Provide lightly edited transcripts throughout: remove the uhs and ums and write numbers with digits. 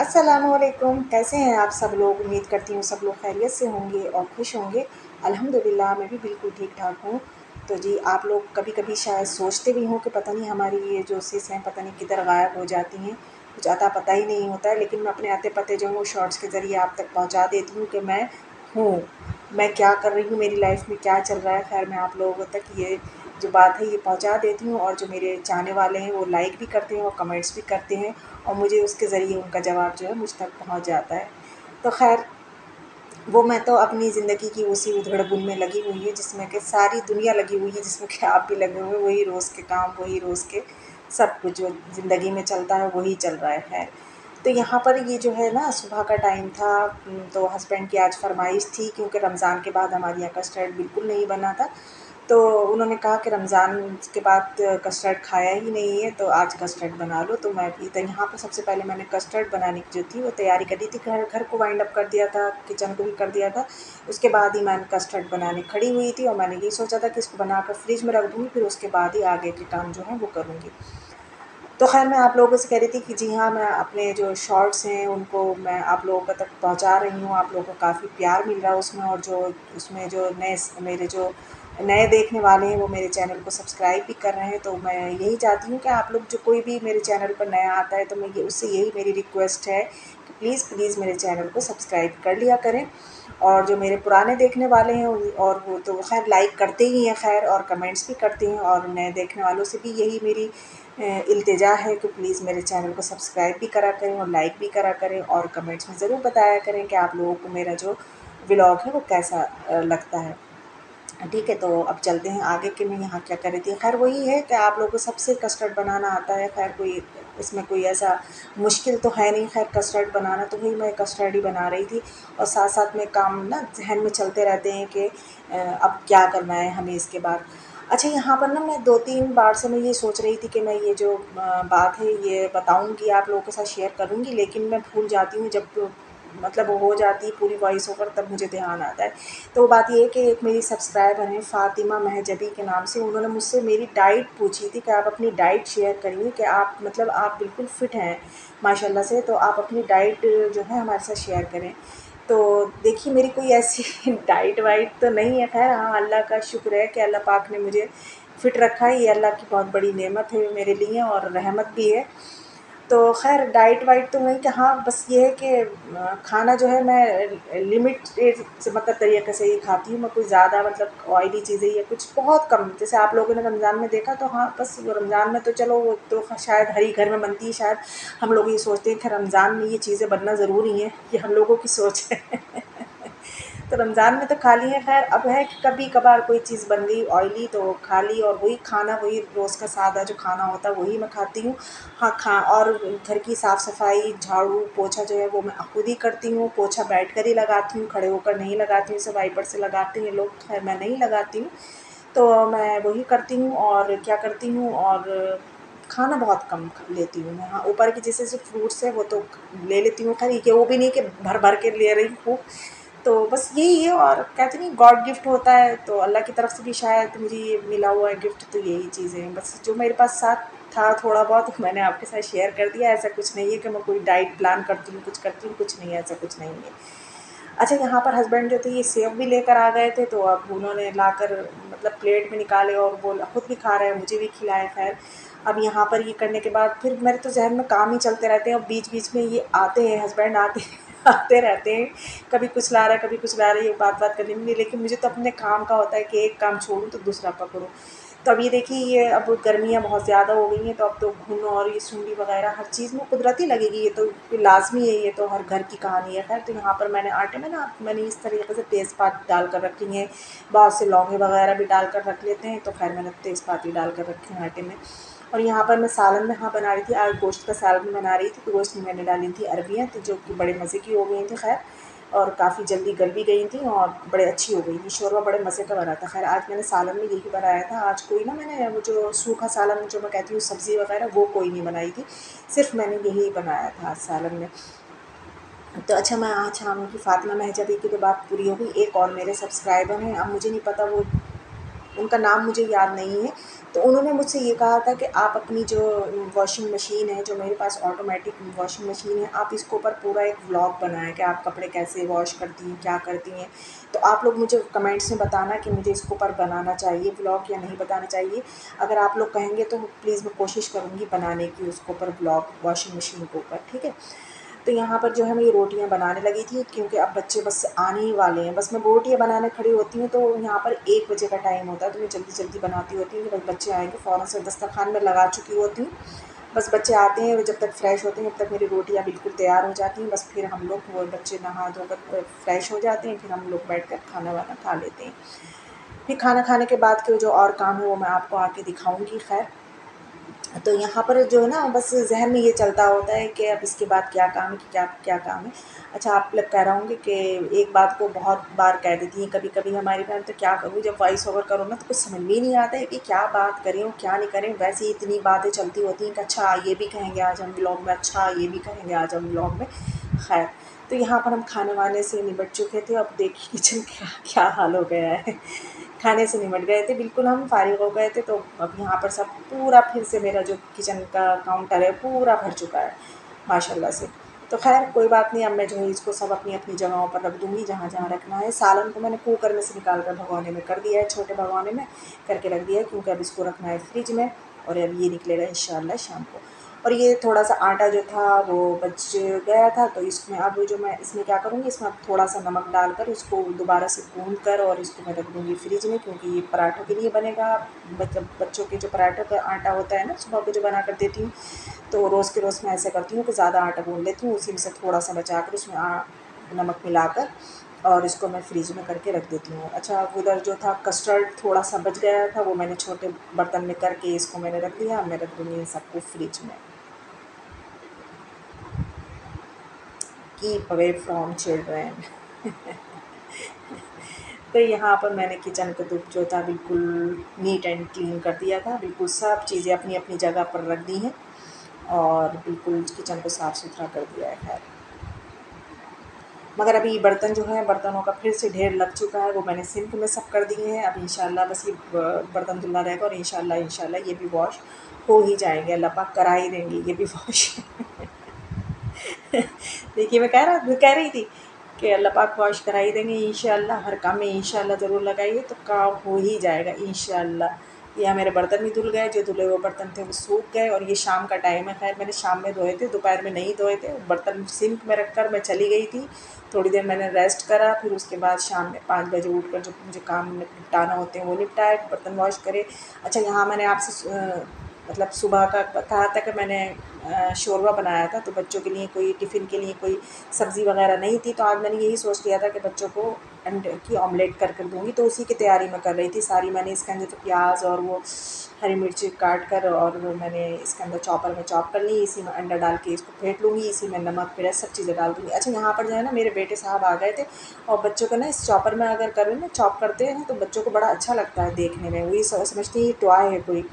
अस्सलामुअलैकुम। कैसे हैं आप सब लोग? उम्मीद करती हूँ सब लोग खैरियत से होंगे और खुश होंगे। अल्हम्दुलिल्लाह मैं भी बिल्कुल ठीक-ठाक हूँ। तो जी आप लोग कभी-कभी शायद सोचते भी हों कि पता नहीं हमारी ये जो सिस हैं पता नहीं किधर गायब हो जाती हैं, कुछ अता-पता ही नहीं होता है। लेकिन मैं अपने आते-पते जो हैं वो शॉर्ट्स के ज़रिए आप तक पहुँचा देती हूँ कि मैं हूँ, मैं क्या कर रही हूँ, मेरी लाइफ़ में क्या चल रहा है। ख़ैर मैं आप लोगों तक ये जो बात है ये पहुँचा देती हूँ और जो मेरे चाहने वाले हैं वो लाइक भी करते हैं और कमेंट्स भी करते हैं और मुझे उसके ज़रिए उनका जवाब जो है मुझ तक पहुँच जाता है। तो ख़ैर वो मैं तो अपनी ज़िंदगी की उसी उधड़-बुन में लगी हुई है जिसमें कि सारी दुनिया लगी हुई है, जिसमें कि आप भी लगे हुए हैं, वही रोज़ के काम, वही रोज़ के सब कुछ जो ज़िंदगी में चलता है वही चल रहा है ख़ैर। तो यहाँ पर ये जो है ना सुबह का टाइम था, तो हस्बैंड की आज फ़रमाइश थी क्योंकि रमज़ान के बाद हमारे यहाँ कस्टर्ड बिल्कुल नहीं बना था। तो उन्होंने कहा कि रमज़ान के बाद कस्टर्ड खाया ही नहीं है तो आज कस्टर्ड बना लो। तो मैं भी तो यहाँ पर सबसे पहले मैंने कस्टर्ड बनाने की जो थी वो तैयारी कर ली थी, घर घर को वाइंड अप कर दिया था, किचन को भी कर दिया था। उसके बाद ही मैं कस्टर्ड बनाने खड़ी हुई थी और मैंने यही सोचा था कि इसको बनाकर फ्रिज में रख दूँगी, फिर उसके बाद ही आगे के काम जो हैं वो करूँगी। तो ख़ैर मैं आप लोगों से कह रही थी कि जी हाँ, मैं अपने जो शॉर्ट्स हैं उनको मैं आप लोगों तक पहुँचा रही हूँ। आप लोगों को काफ़ी प्यार मिल रहा है उसमें और जो उसमें जो मेरे जो नए देखने वाले हैं वो मेरे चैनल को सब्सक्राइब भी कर रहे हैं। तो मैं यही चाहती हूँ कि आप लोग जो कोई भी मेरे चैनल पर नया आता है तो मैं ये उससे यही मेरी रिक्वेस्ट है कि प्लीज़ मेरे चैनल को सब्सक्राइब कर लिया करें। और जो मेरे पुराने देखने वाले हैं और वो तो ख़ैर लाइक करते ही हैं ख़ैर और कमेंट्स भी करते हैं और नए देखने वालों से भी यही मेरी इल्तिजा है कि प्लीज़ मेरे चैनल को सब्सक्राइब भी करा करें और लाइक भी करा करें और कमेंट्स में ज़रूर बताया करें कि आप लोगों को मेरा जो व्लॉग है वो कैसा लगता है। ठीक है, तो अब चलते हैं आगे कि मैं यहाँ क्या कर रही थी। ख़ैर वही है कि आप लोगों को सबसे कस्टर्ड बनाना आता है, ख़ैर कोई इसमें कोई ऐसा मुश्किल तो है नहीं। ख़ैर कस्टर्ड बनाना तो वही मैं कस्टर्ड ही बना रही थी और साथ-साथ में काम ना ज़हन में चलते रहते हैं कि अब क्या करना है हमें इसके बाद। अच्छा यहाँ पर ना मैं 2-3 बार से मैं ये सोच रही थी कि मैं ये जो बात है ये बताऊँगी, आप लोगों के साथ शेयर करूँगी, लेकिन मैं भूल जाती हूँ जब मतलब वो हो जाती है पूरी वॉइस ओवर तब मुझे ध्यान आता है। तो बात ये है कि एक मेरी सब्सक्राइबर हैं फ़ातिमा महजबी के नाम से, उन्होंने मुझसे मेरी डाइट पूछी थी कि आप अपनी डाइट शेयर करिए कि आप मतलब आप बिल्कुल फ़िट हैं माशाल्लाह से, तो आप अपनी डाइट जो है हमारे साथ शेयर करें। तो देखिए मेरी कोई ऐसी डाइट वाइट तो नहीं है, ख़ैर हाँ, अल्लाह का शुक्र है कि अल्लाह पाक ने मुझे फ़िट रखा है, ये अल्लाह की बहुत बड़ी नेमत है मेरे लिए और रहमत भी है। तो ख़ैर डाइट वाइट तो नहीं कि हाँ, बस ये है कि खाना जो है मैं लिमिटेड से मतलब तरीके से ही खाती हूँ। मैं कोई ज़्यादा मतलब ऑयली चीज़ें या कुछ बहुत कम, जैसे आप लोगों ने रमज़ान में देखा तो हाँ, बस वो रमज़ान में तो चलो वो तो शायद हर ही घर में बनती है शायद। हम लोग ये सोचते हैं कि रमज़ान में ये चीज़ें बनना ज़रूरी हैं, ये हम लोगों की सोच है। तो रमज़ान में तो खा ली है, ख़ैर अब है कि कभी-कभार कोई चीज़ बन गई ऑयली तो खा ली और वही खाना वही रोज़ का सादा जो खाना होता है वही मैं खाती हूँ। हाँ, और घर की साफ़-सफ़ाई, झाड़ू, पोछा जो है वो मैं खुद ही करती हूँ। पोछा बैठकर ही लगाती हूँ, खड़े होकर नहीं लगाती हूँ, जैसे वाइपर से लगाते हैं लोग, ख़ैर मैं नहीं लगाती हूँ। तो मैं वही करती हूँ और क्या करती हूँ और खाना बहुत कम लेती हूँ मैं। हाँ, ऊपर के जैसे जो फ्रूट्स हैं वो तो ले लेती हूँ, ख़ैर ये वो भी नहीं कि भर-भर के ले रही हूँ। तो बस यही है और कहते नहीं गॉड गिफ्ट होता है तो अल्लाह की तरफ से भी शायद मुझे ये मिला हुआ है गिफ्ट, तो यही चीज़ें हैं। बस जो मेरे पास साथ था थोड़ा बहुत मैंने आपके साथ शेयर कर दिया। ऐसा कुछ नहीं है कि मैं कोई डाइट प्लान करती हूँ, कुछ करती हूँ, कुछ नहीं है, ऐसा कुछ नहीं है। अच्छा यहाँ पर हस्बैंड जो थे ये सेव भी लेकर आ गए थे, तो अब उन्होंने लाकर मतलब प्लेट में निकाले और वो खुद भी खा रहे हैं, मुझे भी खिलाए ख़ैर। अब यहाँ पर ये करने के बाद फिर मेरे तो ज़हन में काम ही चलते रहते हैं और बीच-बीच में ये आते हैं, हस्बैंड आते आते रहते हैं। कभी कुछ ला रहा है, कभी कुछ ला रही है, बात-बात करने में, लेकिन मुझे तो अपने काम का होता है कि एक काम छोड़ूँ तो दूसरा पकड़ूँ। तो अब ये देखिए ये अब गर्मियाँ बहुत ज़्यादा हो गई हैं तो अब तो घुन और ये सुंडी वग़ैरह हर चीज़ में कुदरती लगेगी, ये तो लाज़मी है, ये तो हर घर की कहानी है। ख़ैर तो यहाँ पर मैंने आटे में ना मैंने इस तरीके से तेज़पात डाल कर रखी हैं, बहुत से लौंगे वग़ैरह भी डाल कर रख लेते हैं, तो ख़ैर मैंने तेज़पात ही डाल कर रखे हैं आटे में। और यहाँ पर मैं सालन में हाँ बना रही थी, आज गोश्त का सालन बना रही थी, तो गोश्त में मैंने डाली थी अरबियाँ, तो जो कि बड़े मज़े की हो गई थी ख़ैर और काफ़ी जल्दी गल भी गई थी और बड़े अच्छी हो गई थी। शोरबा बड़े मज़े का बना था। ख़ैर आज मैंने सालन में यही बनाया था। आज कोई ना मैंने वो जो सूखा सालन जो मैं कहती हूँ सब्ज़ी वग़ैरह वो कोई नहीं बनाई थी। सिर्फ़ मैंने यही बनाया था आज सालन में। तो अच्छा मैं आज हाँ, उनकी फ़ातिमा महजबी की तो बात पूरी हो गई। एक और मेरे सब्सक्राइबर हैं, अब मुझे नहीं पता वो उनका नाम मुझे याद नहीं है। तो उन्होंने मुझसे ये कहा था कि आप अपनी जो वॉशिंग मशीन है, जो मेरे पास ऑटोमेटिक वॉशिंग मशीन है, आप इसके ऊपर पूरा एक व्लॉग बनाएँ कि आप कपड़े कैसे वॉश करती हैं, क्या करती हैं। तो आप लोग मुझे कमेंट्स में बताना कि मुझे इसके ऊपर बनाना चाहिए व्लॉग या नहीं बनाना चाहिए। अगर आप लोग कहेंगे तो प्लीज़ मैं कोशिश करूँगी बनाने की उसके ऊपर व्लॉग वॉशिंग मशीन के ऊपर, ठीक है। तो यहाँ पर जो है मैं ये रोटियाँ बनाने लगी थी, क्योंकि अब बच्चे बस आने ही वाले हैं। बस मैं रोटियाँ बनाने खड़ी होती हूँ तो यहाँ पर 1 बजे का टाइम होता है, तो मैं जल्दी-जल्दी बनाती होती हूँ कि बस बच्चे आएँगे, फ़ौरन से दस्तरख़्वान में लगा चुकी होती हूँ। बस बच्चे आते हैं, वो जब तक फ्रेश होते हैं, जब तक मेरी रोटियाँ बिल्कुल तैयार हो जाती हैं। बस फिर हम लोग वो बच्चे नहा धोकर फ्रेश हो जाते हैं, फिर हम लोग बैठकर खाना-वाना खा लेते हैं। फिर खाना खाने के बाद के जो और काम है वो मैं आपको आके दिखाऊँगी ख़ैर। तो यहाँ पर जो है ना बस ज़हन में ये चलता होता है कि अब इसके बाद क्या काम है, कि क्या क्या काम है। अच्छा, आप लोग कह रहे होंगे कि एक बात को बहुत बार कह देती हैं कभी-कभी हमारी बहन, तो क्या करूँ, जब वॉइस ओवर करो ना तो कुछ समझ में ही नहीं आता है कि क्या बात करें और क्या नहीं करें। वैसे ही इतनी बातें चलती होती हैं कि अच्छा ये भी कहेंगे आज हम व्लॉग में, अच्छा ये भी कहेंगे आज हम व्लॉग में। ख़ैर, तो यहाँ पर हम खाने-वाने से निपट चुके थे, अब देखिए किचन का क्या हाल हो गया है। खाने से निमट गए थे, बिल्कुल हम फ़ारिग हो गए थे, तो अब यहाँ पर सब पूरा फिर से मेरा जो किचन का काउंटर है पूरा भर चुका है माशाल्लाह से। तो ख़ैर कोई बात नहीं, अब मैं जो है इसको सब अपनी-अपनी जगहों पर रख दूँगी जहाँ-जहाँ रखना है। सालन को मैंने कुकर में से निकाल कर भगोने में कर दिया है, छोटे भगोने में करके रख दिया है, क्योंकि अब इसको रखना है फ्रिज में और अब ये निकलेगा इंशाअल्लाह शाम को। और ये थोड़ा-सा आटा जो था वो बच गया था, तो इसमें अब जो मैं इसमें क्या करूँगी, इसमें अब थोड़ा-सा नमक डालकर उसको दोबारा से गूँध कर और इसको मैं रख दूँगी फ्रिज में, क्योंकि ये पराठों के लिए बनेगा। मतलब बच्चों के जो पराठों का आटा होता है ना, सुबह को जो बना कर देती हूँ, तो रोज़ के रोज़ मैं ऐसा करती हूँ कि ज़्यादा आटा गूँध लेती हूँ, उसी में से थोड़ा-सा बचाकर उसमें नमक मिलाकर और इसको मैं फ्रिज में करके रख देती हूँ। अच्छा, उधर जो था कस्टर्ड थोड़ा-सा बच गया था, वो मैंने छोटे बर्तन में करके इसको मैंने रख दिया। अब मैं रख दूँगी इन सबको फ्रिज में। Keep away from children. तो यहाँ पर मैंने किचन को तो जो था बिल्कुल नीट एंड क्लीन कर दिया था, बिल्कुल सब चीज़ें अपनी-अपनी जगह पर रख दी हैं और बिल्कुल किचन को साफ़-सुथरा कर दिया है खैर। मगर अभी बर्तन जो हैं, बर्तनों का फिर से ढेर लग चुका है, वो मैंने सिंक में सब कर दिए हैं। अब इंशाअल्लाह बस ये बर्तन धुलना रहेगा और इंशाअल्लाह ये भी वॉश हो ही जाएँगे, अल्लाह पाक करा ही देंगे ये भी वॉश। देखिए, मैं कह रही थी कि अल्लाह पाक वॉश करा ही देंगे इंशाअल्लाह। हर काम में इंशाअल्लाह ज़रूर लगाइए तो काम हो ही जाएगा इंशाअल्लाह। यहाँ मेरे बर्तन भी धुल गए, जो धुले हुए बर्तन थे वो सूख गए और ये शाम का टाइम है। खैर मैंने शाम में धोए थे, दोपहर में नहीं धोए थे। बर्तन सिंक में रख कर मैं चली गई थी, थोड़ी देर मैंने रेस्ट करा, फिर उसके बाद शाम में 5 बजे उठकर जो मुझे काम निपटाना होते हैं वो निपटाए, बर्तन वॉश करे। अच्छा, यहाँ मैंने आपसे मतलब सुबह का कहा था कि मैंने शोरबा बनाया था, तो बच्चों के लिए कोई टिफ़िन के लिए कोई सब्ज़ी वग़ैरह नहीं थी, तो आज मैंने यही सोच लिया था कि बच्चों को अंडे की ऑमलेट कर दूँगी, तो उसी की तैयारी मैं कर रही थी सारी। मैंने इसके अंदर तो प्याज और वो हरी मिर्ची काट कर और मैंने इसके अंदर चॉपर में चॉप कर ली, इसी में अंडा डाल के इसको फेंट लूँगी, इसी में नमक मिर्च सब चीज़ें डाल दूँगी। अच्छा, यहाँ पर जो है ना मेरे बेटे साहब आ गए थे और बच्चों को ना इस चॉपर में अगर करें ना, चॉप करते हैं तो बच्चों को बड़ा अच्छा लगता है देखने में, वो ये समझते हैं ये टॉय है कोई।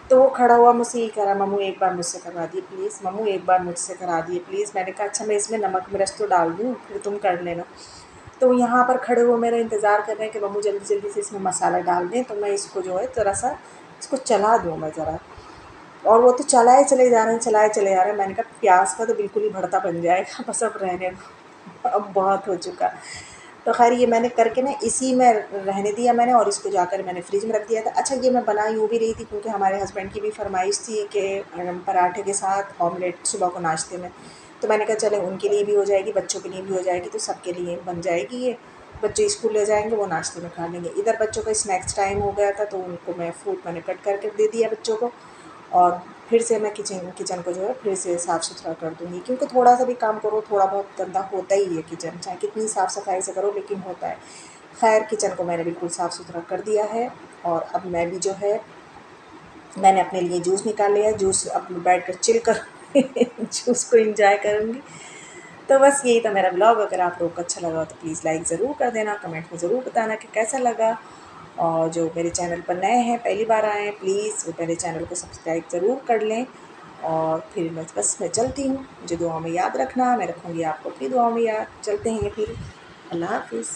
तो वो खड़ा हुआ मुझसे ये कह रहा, मम्मू एक बार मुझसे करवा दिए प्लीज़, मम्मू एक बार मुझसे करा दिए प्लीज़। मैंने कहा अच्छा मैं इसमें नमक मिर्च तो डाल दूँ, फिर तुम कर लेना। तो यहाँ पर खड़े हुए मेरा इंतज़ार कर रहे हैं कि मम्मू जल्दी-जल्दी से इसमें मसाला डाल दें, तो मैं इसको जो है ज़रा-सा इसको चला दूँ मैं ज़रा। और वो तो चलाए चले जा रहे हैं, चलाए चले जा रहे हैं। मैंने कहा प्याज़ का तो बिल्कुल ही भरता बन जाएगा, बस अब रहने दो, अब बहुत हो चुका। तो ख़ैर ये मैंने करके ना इसी में रहने दिया मैंने और इसको जाकर मैंने फ्रिज में रख दिया था। अच्छा, ये मैं बना यूँ भी रही थी क्योंकि हमारे हस्बैंड की भी फ़रमाइश थी कि पराठे के साथ ऑमलेट सुबह को नाश्ते में। तो मैंने कहा चलें उनके लिए भी हो जाएगी, बच्चों के लिए भी हो जाएगी, तो सबके लिए बन जाएगी ये। बच्चे स्कूल ले जाएँगे, वो नाश्ते में खा लेंगे। इधर बच्चों का स्नैक्स टाइम हो गया था, तो उनको मैं फ्रूट मैंने कट करके दे दिया बच्चों को और फिर से मैं किचन को जो है फिर से साफ़-सुथरा कर दूँगी, क्योंकि थोड़ा-सा भी काम करो, थोड़ा बहुत गंदा होता ही है किचन, चाहे कितनी साफ़-सफ़ाई से करो लेकिन होता है। ख़ैर किचन को मैंने बिल्कुल साफ़-सुथरा कर दिया है और अब मैं भी जो है मैंने अपने लिए जूस निकाल लिया है, जूस अब बैठकर चिल कर जूस को एन्जॉय करूँगी। तो बस यही था मेरा व्लॉग। अगर आप लोगों को अच्छा लगा हो तो प्लीज़ लाइक ज़रूर कर देना, कमेंट में ज़रूर बताना कि कैसा लगा। और जो मेरे चैनल पर नए हैं, पहली बार आए हैं, प्लीज़ वो मेरे चैनल को सब्सक्राइब ज़रूर कर लें। और फिर मैं चलती हूँ, मुझे दुआओं में याद रखना, मैं रखूँगी आपको अपनी दुआओं में याद। चलते हैं फिर, अल्लाह हाफ़िज़।